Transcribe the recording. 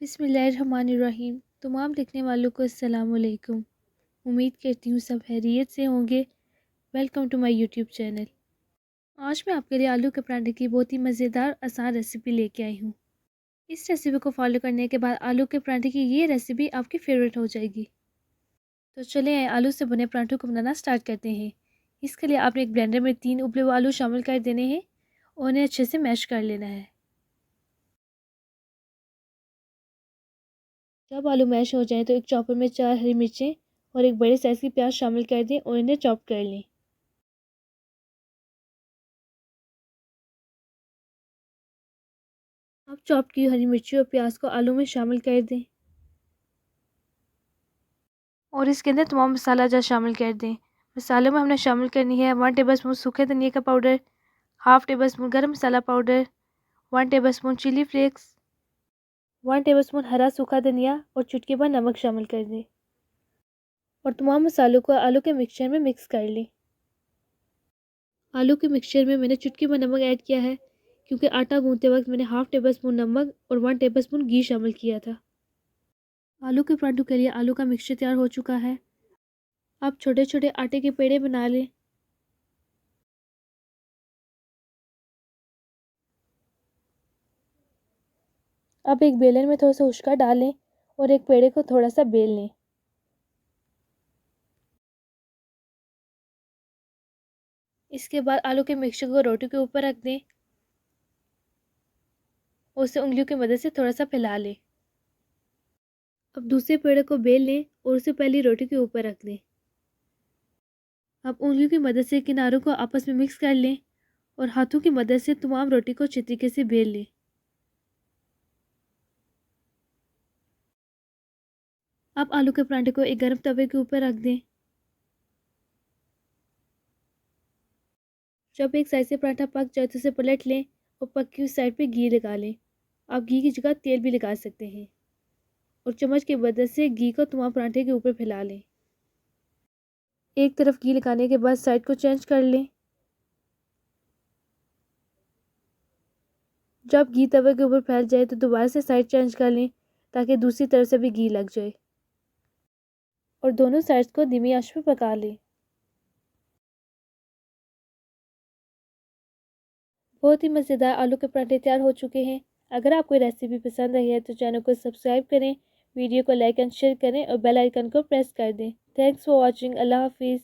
बिस्मिल्लाहिर्रहमानिर्रहीम। तमाम लिखने वालों को अस्सलाम वालेकुम। उम्मीद करती हूँ सब खैरियत से होंगे। Welcome to my YouTube channel. आज मैं आपके लिए आलू के पराठे की बहुत ही मज़ेदार आसान रेसिपी लेके आई हूँ। इस रेसिपी को फॉलो करने के बाद आलू के पराठे की ये रेसिपी आपकी फ़ेवरेट हो जाएगी। तो चलें आलू से बने पराठों को बनाना स्टार्ट करते हैं। इसके लिए आपने एक ब्लेंडर में 3 उबले हुए आलू शामिल कर देने हैं और उन्हें अच्छे से मैश कर लेना है। जब आलू मैश हो जाए तो एक चॉपर में 4 हरी मिर्चें और एक बड़े साइज़ की प्याज शामिल कर दें और इन्हें चॉप कर लें। अब चॉप की हरी मिर्ची और प्याज को आलू में शामिल कर दें और इसके अंदर तमाम मसाला अजात शामिल कर दें। मसालों में हमने शामिल करनी है 1 टेबलस्पून सूखे धनिया का powder, half tablespoon garam masala powder, 1 tablespoon chili flakes, 1 tablespoon हरा सूखा धनिया और चुटकी भर नमक शामिल कर दें और तमाम मसालों को आलू के मिक्सचर में मिक्स कर लें। आलू के मिक्सचर में मैंने चुटकी भर नमक ऐड किया है क्योंकि आटा गूंथते वक्त मैंने हाफ टेबलस्पून नमक और 1 टेबलस्पून घी शामिल किया था। आलू के पराठों के लिए आलू का मिक्सचर तैयार हो चुका है। अब छोटे छोटे आटे के पेड़े बना लें। अब एक बेलन में थोड़ा सा उष्का डालें और एक पेड़े को थोड़ा सा बेल लें। इसके बाद आलू के मिक्सचर को रोटी के ऊपर रख दें और उसे उंगलियों की मदद से थोड़ा सा फैला लें। अब दूसरे पेड़े को बेल लें और उसे पहली रोटी के ऊपर रख दें। अब उंगलियों की मदद से किनारों को आपस में मिक्स कर लें और हाथों की मदद से तमाम रोटी को अच्छी तरीके से बेल लें। अब आलू के पराठे को एक गर्म तवे के ऊपर रख दें। जब एक साइड से पराठा पक जाए तो उसे पलट लें और पकी हुई साइड पे घी लगा लें। आप घी की जगह तेल भी लगा सकते हैं और चम्मच की मदद से घी को तमाम पराठे के ऊपर फैला लें। एक तरफ घी लगाने के बाद साइड को चेंज कर लें। जब घी तवे के ऊपर फैल जाए तो दोबारा से साइड चेंज कर लें ताकि दूसरी तरफ से भी घी लग जाए और दोनों साइड्स को धीमी आंच पर पका लें। बहुत ही मज़ेदार आलू के पराठे तैयार हो चुके हैं। अगर आपको रेसिपी पसंद आई है तो चैनल को सब्सक्राइब करें, वीडियो को लाइक एंड शेयर करें और बेल आइकन को प्रेस कर दें। Thanks for watching. अल्लाह हाफिज़।